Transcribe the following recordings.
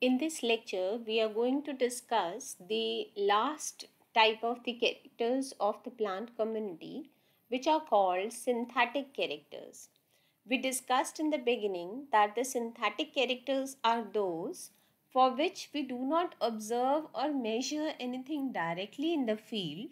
In this lecture, we are going to discuss the last type of the characters of the plant community, which are called synthetic characters. We discussed in the beginning that the synthetic characters are those for which we do not observe or measure anything directly in the field,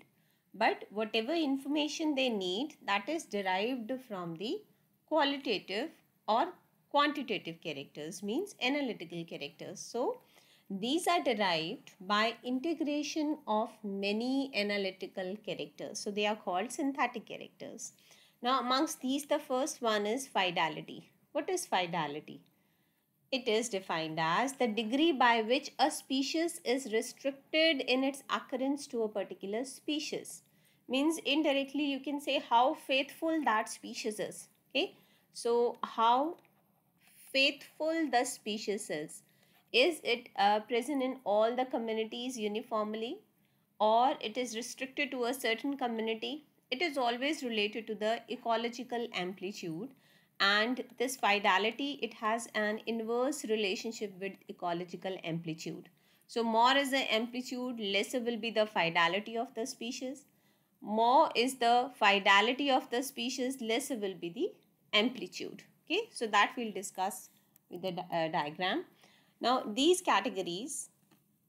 but whatever information they need, that is derived from the qualitative or quantitative characters, means analytical characters. So these are derived by integration of many analytical characters, so they are called synthetic characters. Now amongst these, the first one is fidelity. What is fidelity? It is defined as the degree by which a species is restricted in its occurrence to a particular species. Means indirectly you can say how faithful that species is. Okay, so how faithful the species is. Is it present in all the communities uniformly, or it is restricted to a certain community? It is always related to the ecological amplitude, and this fidelity, it has an inverse relationship with ecological amplitude. So more is the amplitude, lesser will be the fidelity of the species. More is the fidelity of the species, lesser will be the amplitude. Okay, so that we'll discuss with the diagram. Now these categories,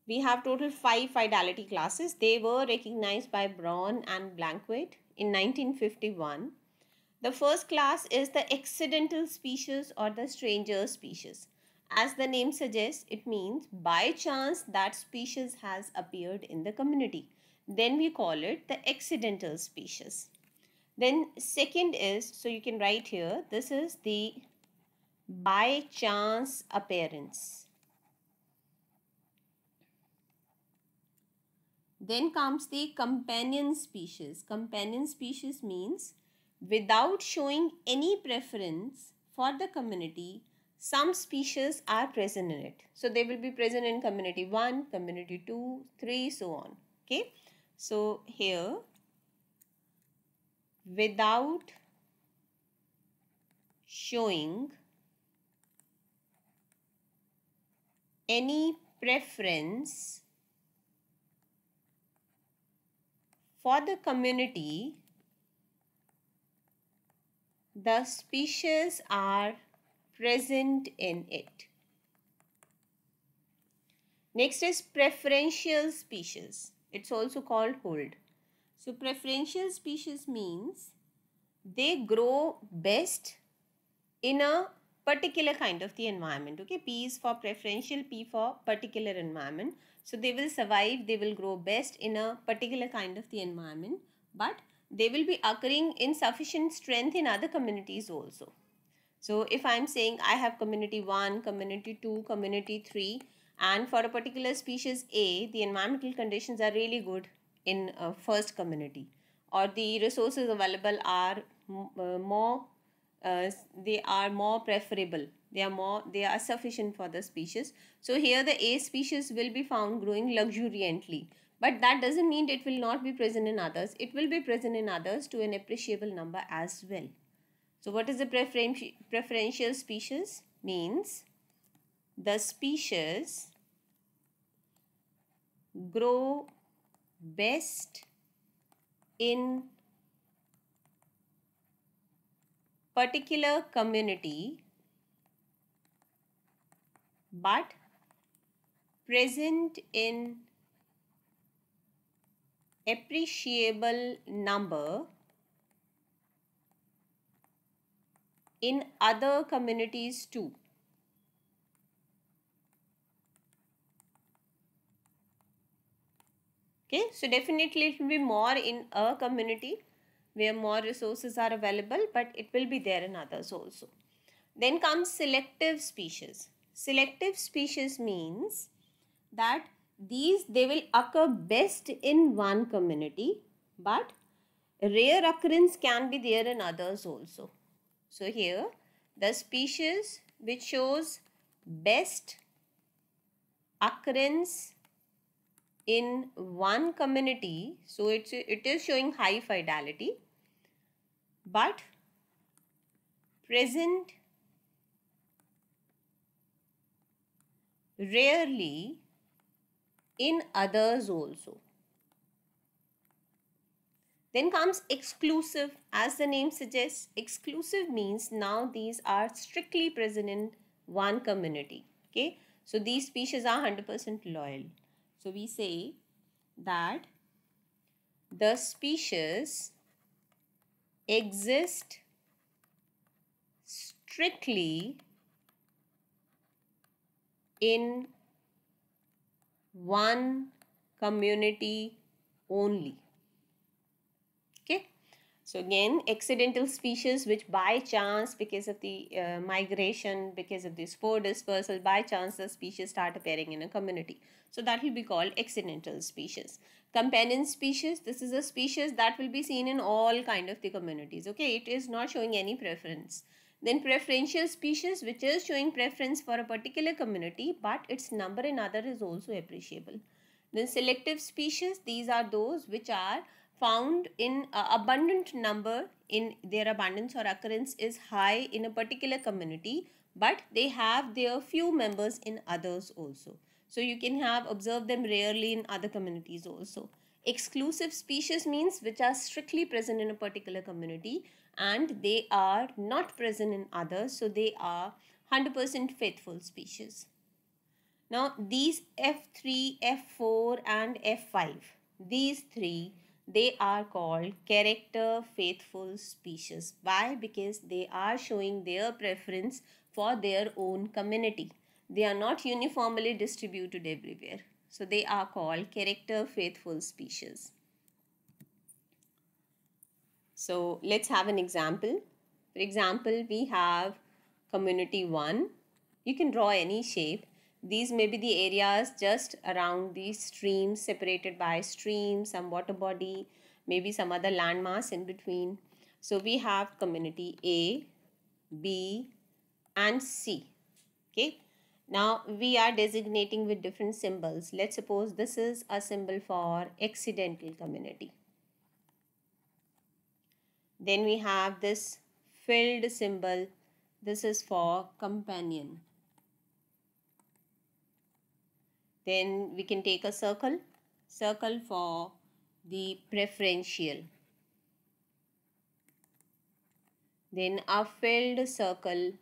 we have total 5 fidelity classes. They were recognized by Braun and Blanquet in 1951. The first class is the accidental species or the stranger species. As the name suggests, it means by chance that species has appeared in the community. Then we call it the accidental species. Then second is, so you can write here, this is the by chance appearance. Then comes the companion species. Companion species means without showing any preference for the community, some species are present in it. So they will be present in community 1, community 2, 3, so on. Okay. So here, without showing any preference for the community, the species are present in it. Next is preferential species. It's also called hold. So preferential species means they grow best in a particular kind of the environment. Okay, P is for preferential, P for particular environment. So they will survive, they will grow best in a particular kind of the environment, but they will be occurring in sufficient strength in other communities also. So if I'm saying I have community 1, community 2, community 3, and for a particular species A, the environmental conditions are really good in first community, or the resources available are more, they are more preferable, they are sufficient for the species. So here the A species will be found growing luxuriantly, but that doesn't mean it will not be present in others. It will be present in others to an appreciable number as well. So what is the preferential species? Means the species grow best in particular community but present in appreciable number in other communities too. Okay, so definitely it will be more in a community where more resources are available, but it will be there in others also. Then comes selective species. Selective species means that they will occur best in one community, but rare occurrence can be there in others also. So here the species which shows best occurrence in one community, so it is showing high fidelity, but present rarely in others also. Then comes exclusive. As the name suggests, exclusive means now these are strictly present in one community. Okay, so these species are 100% loyal. So we say that the species exist strictly in one community only. Okay, so again, accidental species which by chance, because of the migration, because of the spore dispersal, by chance the species start appearing in a community. So that will be called accidental species. Companion species, this is a species that will be seen in all kind of the communities. Okay, it is not showing any preference. Then preferential species, which is showing preference for a particular community, but its number in other is also appreciable. Then selective species, these are those which are found in abundant number, in their abundance or occurrence is high in a particular community, but they have their few members in others also. So you can have observe them rarely in other communities also. Exclusive species means which are strictly present in a particular community and they are not present in others, so they are 100% faithful species. Now these F3, F4 and F5, these three, they are called character faithful species. Why? Because they are showing their preference for their own community. They are not uniformly distributed everywhere. So they are called character faithful species. So let's have an example. For example, we have community 1. You can draw any shape. These may be the areas just around the streams, separated by streams, some water body, maybe some other landmass in between. So we have community A, B and C. Okay. Now we are designating with different symbols. Let's suppose this is a symbol for accidental community. Then we have this filled symbol. This is for companion. Then we can take a circle for the preferential. Then a filled circle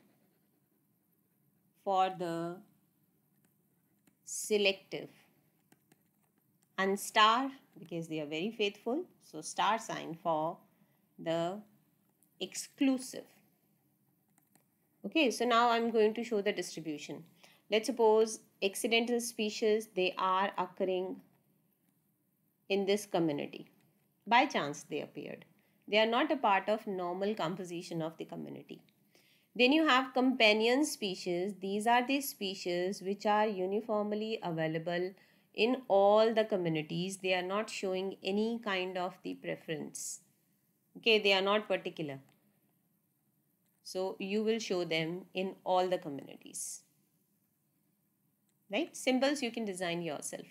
for the selective. And star, because they are very faithful, so star sign for the exclusive. Okay, so now I'm going to show the distribution. Let's suppose accidental species, they are occurring in this community. By chance they appeared. They are not a part of normal composition of the community. Then you have companion species. These are the species which are uniformly available in all the communities. They are not showing any kind of the preference. Okay, they are not particular. So you will show them in all the communities. Right? Symbols you can design yourself.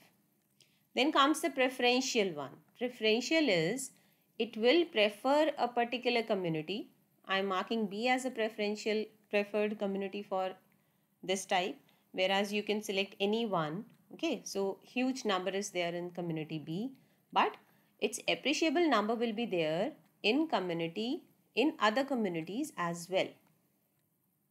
Then comes the preferential one. Preferential is it will prefer a particular community. I am marking B as a preferred community for this type, whereas you can select any one. Okay, so huge number is there in community B, but its appreciable number will be there in other communities as well.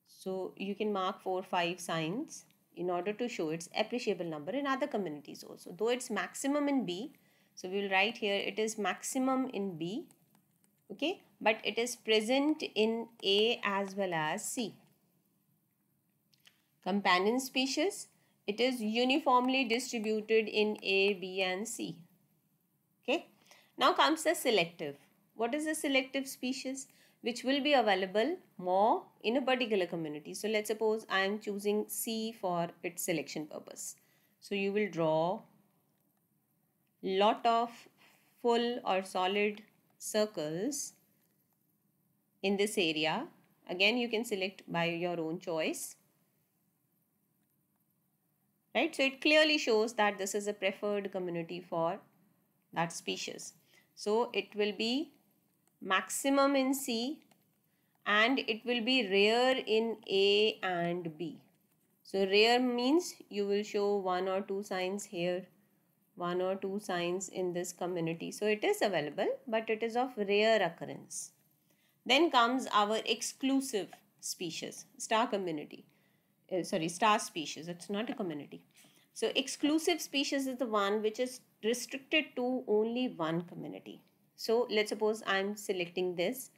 So you can mark 4 5 signs in order to show its appreciable number in other communities also. Though it's maximum in B, so we will write here it is maximum in B, okay, but it is present in A as well as C. Companion species, it is uniformly distributed in A, B and C. Okay. Now comes the selective. What is a selective species? Which will be available more in a particular community. So let's suppose I am choosing C for its selection purpose. So you will draw lot of full or solid circles in this area. Again, you can select by your own choice. Right? So it clearly shows that this is a preferred community for that species. So it will be maximum in C and it will be rare in A and B. So rare means you will show one or two signs here, one or two signs in this community. So it is available, but it is of rare occurrence. Then comes our exclusive species, star community. Star species. It's not a community. So exclusive species is the one which is restricted to only one community. So let's suppose I'm selecting this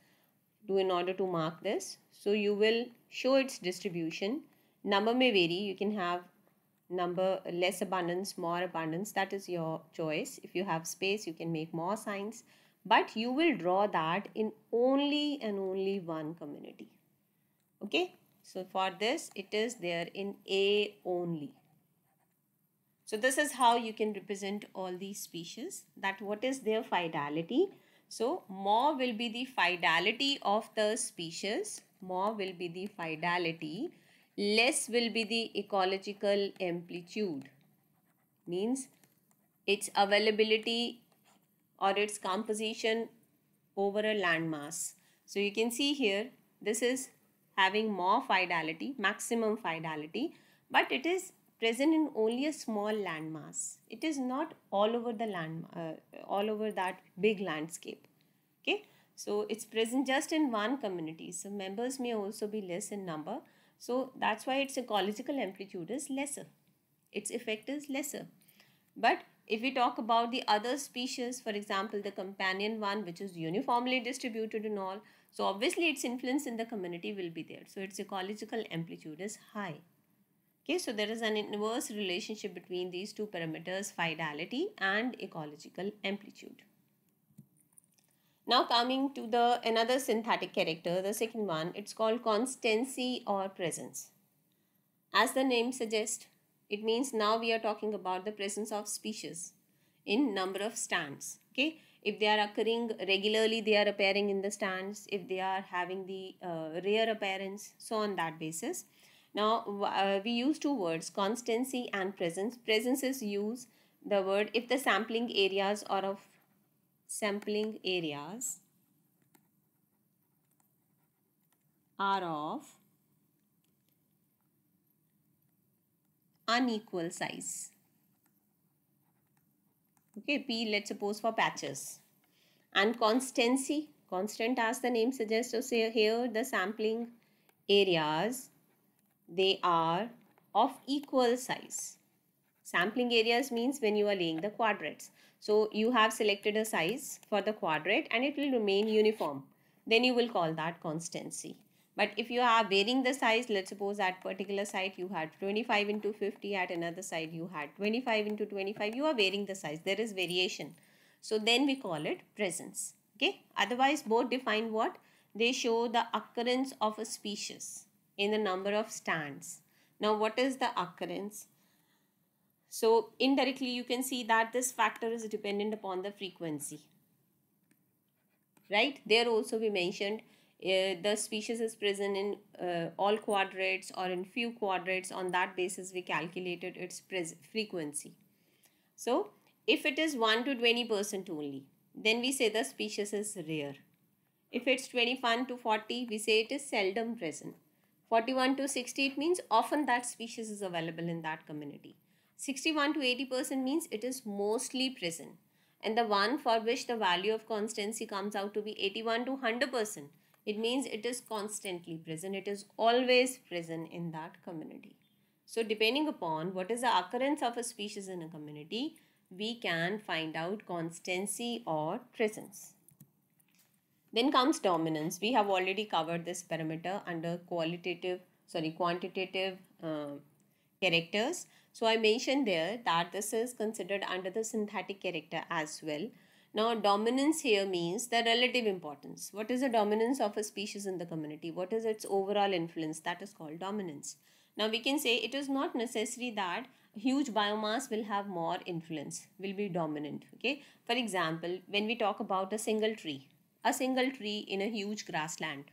in order to mark this. So you will show its distribution. Number may vary. You can have number less abundance, more abundance. That is your choice. If you have space, you can make more signs. But you will draw that in only and only one community. Okay. So for this, it is there in A only. So this is how you can represent all these species, that what is their fidelity. So more will be the fidelity of the species, more will be the fidelity, less will be the ecological amplitude, means its availability or its composition over a landmass. So you can see here, this is having more fidelity, maximum fidelity, but it is present in only a small landmass. It is not all over the all over that big landscape. Okay, so it's present just in one community. So members may also be less in number. So that's why its ecological amplitude is lesser. Its effect is lesser. But if we talk about the other species, for example, the companion one, which is uniformly distributed in all, so obviously its influence in the community will be there. So its ecological amplitude is high. Okay, so there is an inverse relationship between these two parameters, fidelity and ecological amplitude. Now coming to the another synthetic character, the second one, it's called constancy or presence. As the name suggests, it means now we are talking about the presence of species in number of stands. Okay, if they are occurring regularly, they are appearing in the stands. If they are having the rare appearance, so on that basis. Now we use two words, constancy and presence. Presence is use the word if the sampling areas are of unequal size. Okay, P, let's suppose for patches. And constancy, constant as the name suggests, so say here the sampling areas, they are of equal size. Sampling areas means when you are laying the quadrats. So you have selected a size for the quadrant and it will remain uniform. Then you will call that constancy. But if you are varying the size, let's suppose at particular site you had 25 into 50, at another site you had 25 into 25, you are varying the size. There is variation. So then we call it presence. Okay. Otherwise both define what? They show the occurrence of a species in the number of stands. Now what is the occurrence? So indirectly you can see that this factor is dependent upon the frequency. Right? There also we mentioned the species is present in all quadrates or in few quadrates. On that basis we calculated its frequency. So if it is 1 to 20% only, then we say the species is rare. If it's 21 to 40, we say it is seldom present. 41 to 60, it means often that species is available in that community. 61 to 80% means it is mostly present. And the one for which the value of constancy comes out to be 81 to 100%, it means it is constantly present. It is always present in that community. So depending upon what is the occurrence of a species in a community, we can find out constancy or presence. Then comes dominance. We have already covered this parameter under quantitative characters. So I mentioned there that this is considered under the synthetic character as well. Now dominance here means the relative importance. What is the dominance of a species in the community? What is its overall influence? That is called dominance. Now we can say it is not necessary that huge biomass will have more influence, will be dominant. Okay. For example, when we talk about a single tree in a huge grassland,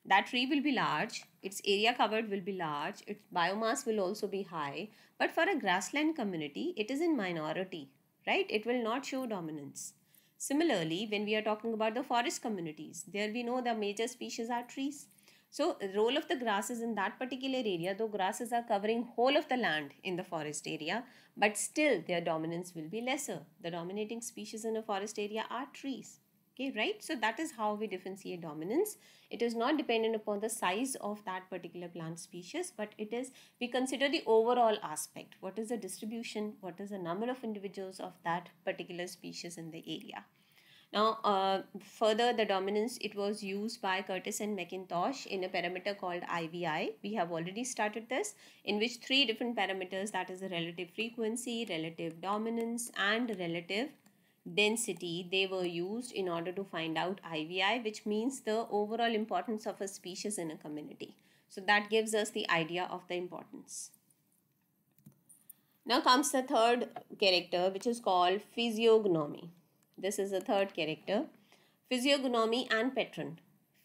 that tree will be large, its area covered will be large, its biomass will also be high, but for a grassland community it is in minority, right? It will not show dominance. Similarly, when we are talking about the forest communities, there we know the major species are trees. So the role of the grasses in that particular area, though grasses are covering whole of the land in the forest area, but still their dominance will be lesser. The dominating species in a forest area are trees. Okay, right? So that is how we differentiate dominance. It is not dependent upon the size of that particular plant species, but it is, we consider the overall aspect. What is the distribution? What is the number of individuals of that particular species in the area? Now, further, the dominance, it was used by Curtis and McIntosh in a parameter called IVI. We have already started this, in which three different parameters, that is the relative frequency, relative dominance, and relative density, they were used in order to find out IVI, which means the overall importance of a species in a community. So that gives us the idea of the importance. Now comes the third character, which is called physiognomy. This is the third character. Physiognomy and patron.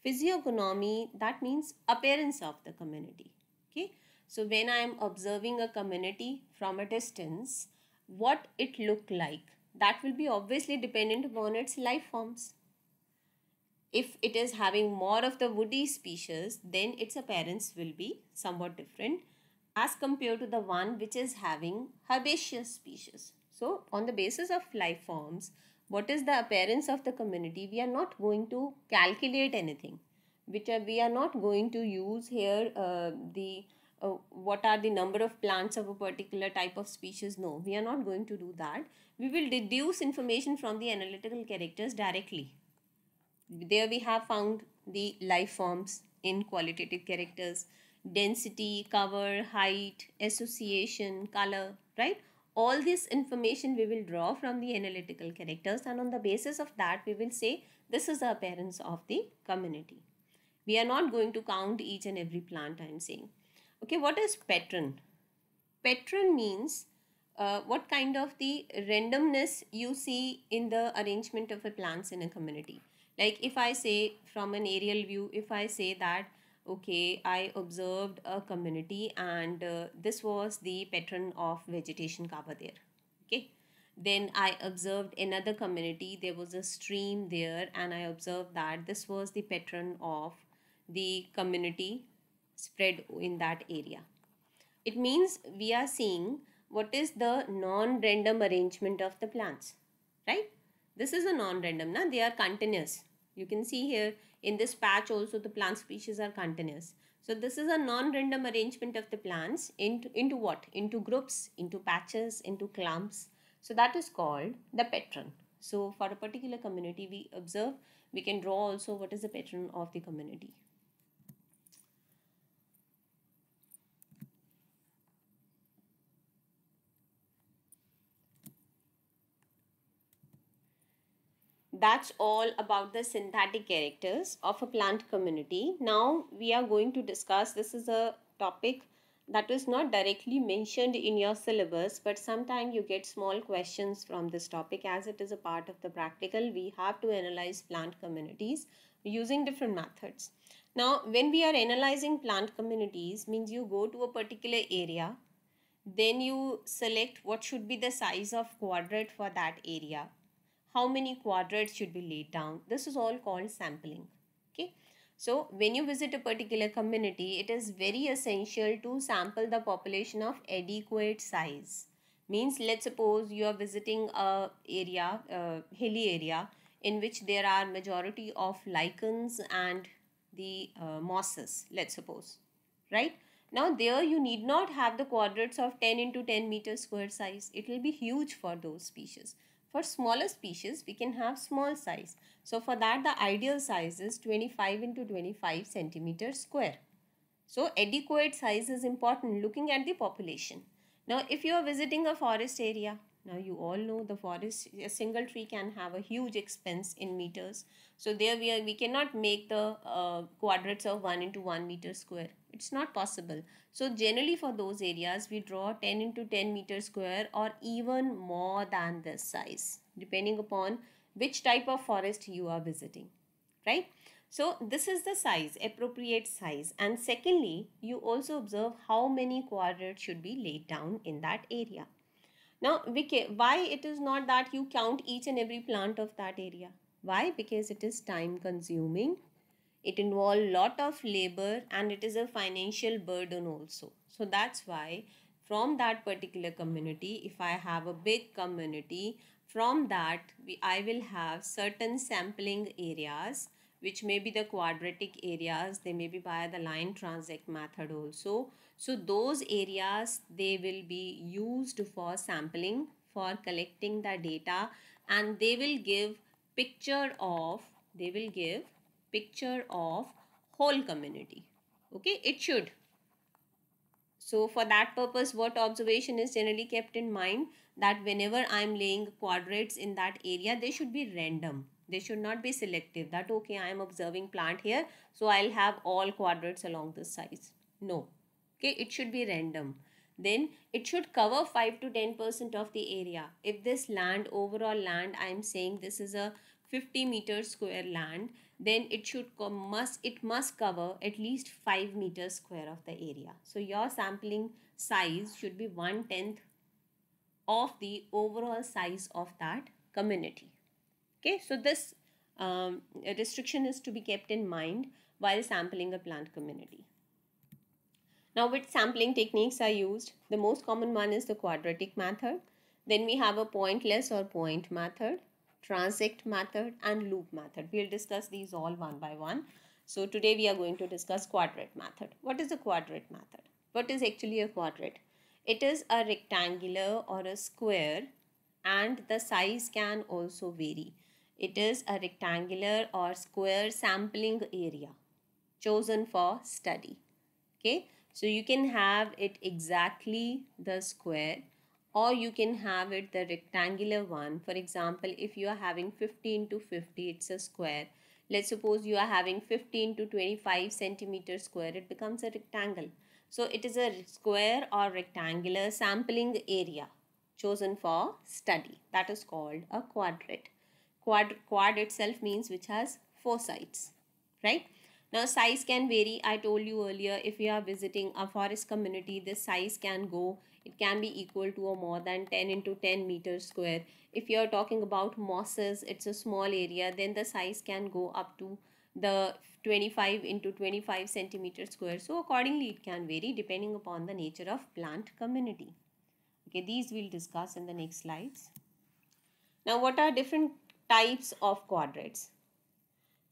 Physiognomy, that means appearance of the community. Okay. So when I am observing a community from a distance, what it look like, that will be obviously dependent upon its life forms. If it is having more of the woody species, then its appearance will be somewhat different as compared to the one which is having herbaceous species. So on the basis of life forms, what is the appearance of the community, we are not going to calculate anything, which we are not going to use here what are the number of plants of a particular type of species. No, we are not going to do that. We will deduce information from the analytical characters directly. There we have found the life forms in qualitative characters, density, cover, height, association, color, right? All this information we will draw from the analytical characters, and on the basis of that we will say this is the appearance of the community. We are not going to count each and every plant, I am saying. Okay, what is patron? Patron means what kind of the randomness you see in the arrangement of the plants in a community. Like if I say from an aerial view, if I say that, okay, I observed a community and this was the pattern of vegetation cover there. Okay. Then I observed another community, there was a stream there, and I observed that this was the pattern of the community spread in that area. It means we are seeing what is the non-random arrangement of the plants, right? This is a non-random, na? They are continuous. You can see here in this patch also the plant species are continuous. So this is a non-random arrangement of the plants into what? Into groups, into patches, into clumps. So that is called the pattern. So for a particular community we observe, we can draw also what is the pattern of the community. That's all about the synthetic characters of a plant community. Now we are going to discuss, this is a topic that is not directly mentioned in your syllabus, but sometimes you get small questions from this topic. As it is a part of the practical, we have to analyze plant communities using different methods. Now when we are analyzing plant communities, means you go to a particular area, then you select what should be the size of quadrate for that area, how many quadrates should be laid down. This is all called sampling. Okay. So when you visit a particular community, it is very essential to sample the population of adequate size. Means let's suppose you are visiting a area, hilly area, in which there are majority of lichens and the mosses, let's suppose, right? Now there you need not have the quadrates of 10 into 10 meter square size. It will be huge for those species. For smaller species, we can have small size. So for that, the ideal size is 25 into 25 centimeters square. So adequate size is important looking at the population. Now if you are visiting a forest area, now you all know the forest, a single tree can have a huge expense in meters. So there we cannot make the quadrats of 1 into 1 meter square. It's not possible. So generally for those areas, we draw 10 into 10 meter square or even more than this size, depending upon which type of forest you are visiting, right? So this is the size, appropriate size. And secondly, you also observe how many quadrates should be laid down in that area. Now, why it is not that you count each and every plant of that area? Why? Because it is time consuming. it involves lot of labor, and it is a financial burden also. So that's why from that particular community, if I have a big community, from that I will have certain sampling areas which may be the quadratic areas, they may be by the line transect method also. So those areas, they will be used for sampling, for collecting the data, and they will give picture of, they will give picture of whole community. Okay, it should. So for that purpose, what observation is generally kept in mind, that whenever I am laying quadrates in that area, they should be random. They should not be selective, that okay, I am observing plant here, so I'll have all quadrates along this size. No. Okay, it should be random. Then it should cover 5 to 10% of the area. If this land, overall land, I am saying this is a 50 meter square land, then it must cover at least 5 meters square of the area. So your sampling size should be 1/10 of the overall size of that community. Okay, so this restriction is to be kept in mind while sampling a plant community. Now, which sampling techniques are used? The most common one is the quadratic method. Then we have a pointless or point method, transect method, and loop method. We'll discuss these all one by one. So today we are going to discuss quadrate method. What is a quadrate method? What is actually a quadrate? It is a rectangular or a square, and the size can also vary. It is a rectangular or square sampling area chosen for study. Okay, so you can have it exactly the square, or you can have it the rectangular one. For example, if you are having 15 to 50, it's a square. Let's suppose you are having 15 to 25 centimeter square, it becomes a rectangle. So it is a square or rectangular sampling area chosen for study. That is called a quadrate. Quad itself means which has 4 sides, right? Now size can vary. I told you earlier, if you are visiting a forest community, this size can go, it can be equal to or more than 10 into 10 meters square. If you are talking about mosses, it's a small area, then the size can go up to the 25 into 25 centimeter square. So accordingly it can vary depending upon the nature of plant community. Okay, these we'll discuss in the next slides. Now what are different types of quadrates?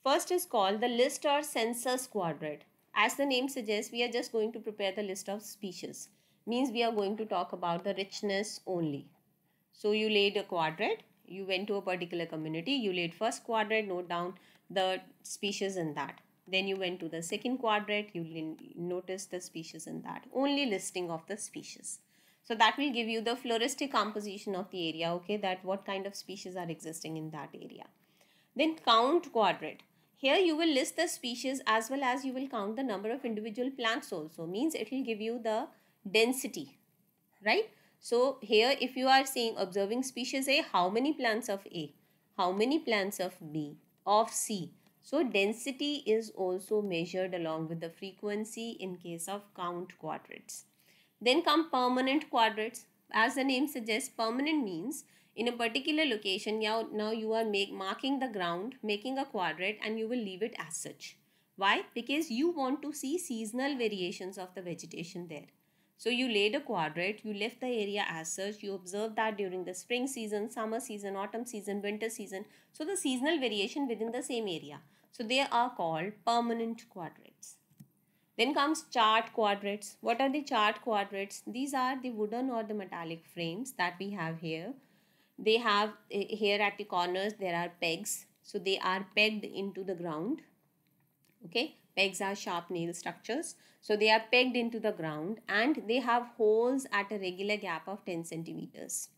First is called the list or census quadrate. As the name suggests, we are just going to prepare the list of species. Means we are going to talk about the richness only. So you laid a quadrate, you went to a particular community, you laid first quadrate, note down the species in that. Then you went to the second quadrate, you notice the species in that. Only listing of the species. So that will give you the floristic composition of the area, okay, that what kind of species are existing in that area. Then count quadrate. Here you will list the species as well as you will count the number of individual plants also. Means it will give you the density, right? So here if you are saying observing species A, how many plants of A? How many plants of B? Of C? So density is also measured along with the frequency in case of count quadrates. Then come permanent quadrates. As the name suggests, permanent means in a particular location, now you are marking the ground, making a quadrate, and you will leave it as such. Why? Because you want to see seasonal variations of the vegetation there. So you laid a quadrate, you left the area as such, you observe that during the spring season, summer season, autumn season, winter season. So the seasonal variation within the same area. So they are called permanent quadrates. Then comes chart quadrates. What are the chart quadrates? These are the wooden or the metallic frames that we have here. They have here at the corners there are pegs. So they are pegged into the ground. Okay, pegs are sharp nail structures. So they are pegged into the ground and they have holes at a regular gap of 10 centimeters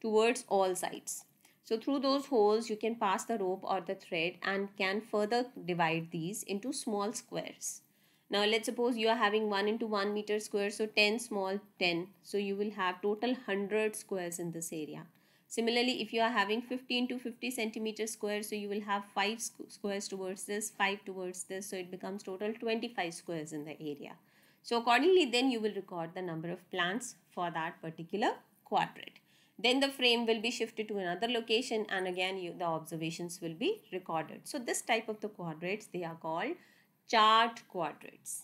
towards all sides. So through those holes you can pass the rope or the thread and can further divide these into small squares. Now let's suppose you are having 1 into 1 meter square, so 10 small 10. So you will have total 100 squares in this area. Similarly, if you are having 15 to 50 centimeter square, so you will have 5 squares towards this, 5 towards this, so it becomes total 25 squares in the area. So accordingly, then you will record the number of plants for that particular quadrate. Then the frame will be shifted to another location and again the observations will be recorded. So this type of the quadrates, they are called chart quadrates.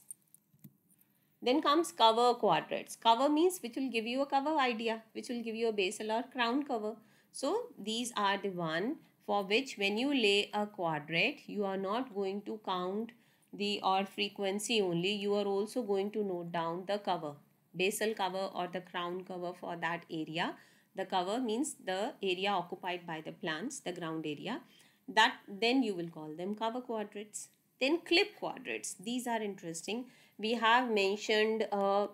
Then comes cover quadrates. Cover means which will give you a cover idea, which will give you a basal or crown cover. So these are the one for which when you lay a quadrate, you are not going to count the or frequency only. You are also going to note down the cover, basal cover or the crown cover for that area. The cover means the area occupied by the plants, the ground area. That then you will call them cover quadrates. Then clip quadrates. These are interesting. We have mentioned a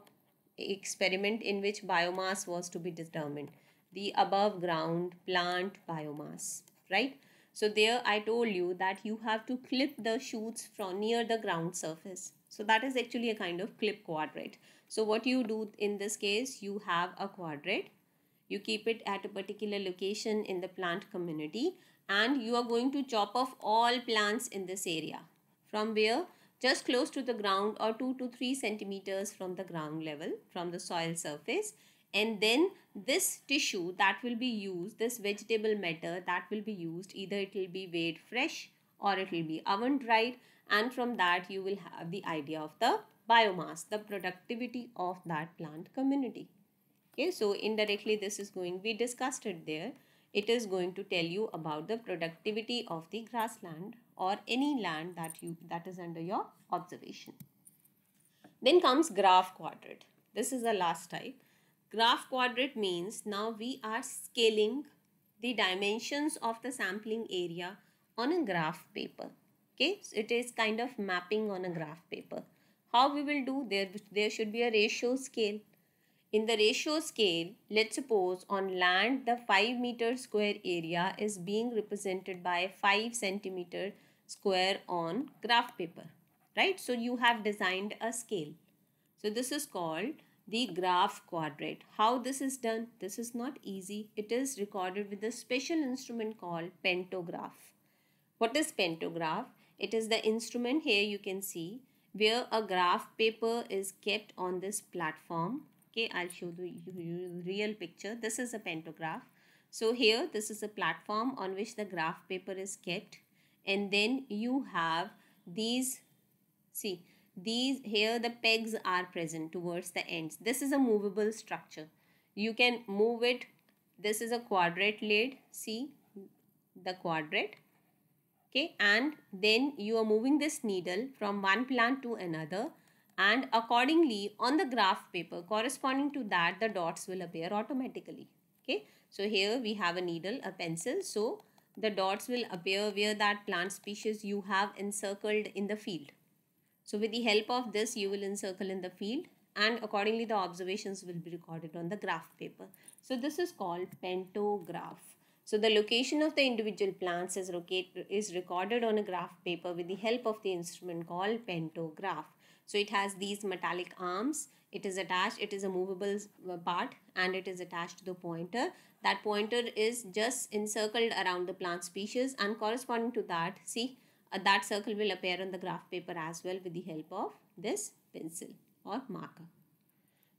experiment in which biomass was to be determined, the above ground plant biomass, right? So there I told you that you have to clip the shoots from near the ground surface. So that is actually a kind of clip quadrate. So what you do in this case, you have a quadrate, you keep it at a particular location in the plant community, and you are going to chop off all plants in this area. From where? Just close to the ground or 2 to 3 centimeters from the ground level, from the soil surface. And then this tissue that will be used, this vegetable matter that will be used, either it will be weighed fresh or it will be oven dried, and from that you will have the idea of the biomass, the productivity of that plant community. Okay, so indirectly this is going, we discussed it there. It is going to tell you about the productivity of the grassland or any land that is under your observation. Then comes graph quadrate. This is the last type. Graph quadrate means now we are scaling the dimensions of the sampling area on a graph paper. Okay, so it is kind of mapping on a graph paper. How we will do? There should be a ratio scale. In the ratio scale, let's suppose on land the 5 meter square area is being represented by 5 centimeter square on graph paper, right? So you have designed a scale. So this is called the graph quadrate. How this is done? This is not easy. It is recorded with a special instrument called pantograph. What is pantograph? It is the instrument, here you can see, where a graph paper is kept on this platform. Okay, I'll show the real picture. This is a pantograph. So here this is a platform on which the graph paper is kept, and then you have these, see, these here the pegs are present towards the ends. This is a movable structure. You can move it. This is a quadrate laid. See the quadrate. Okay, and then you are moving this needle from one plant to another, and accordingly on the graph paper corresponding to that the dots will appear automatically. Okay, so here we have a needle, a pencil, so the dots will appear where that plant species you have encircled in the field. So with the help of this you will encircle in the field, and accordingly the observations will be recorded on the graph paper. So this is called pantograph. So the location of the individual plants is recorded on a graph paper with the help of the instrument called pantograph. So it has these metallic arms. It is attached, it is a movable part, and it is attached to the pointer. That pointer is just encircled around the plant species, and corresponding to that, see, that circle will appear on the graph paper as well with the help of this pencil or marker.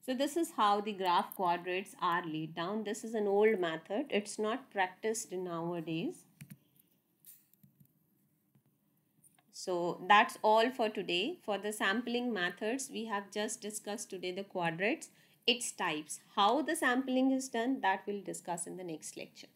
So this is how the graph quadrates are laid down. This is an old method. It's not practiced nowadays. So that's all for today. For the sampling methods, we have just discussed today the quadrates, its types. How the sampling is done, that we'll discuss in the next lecture.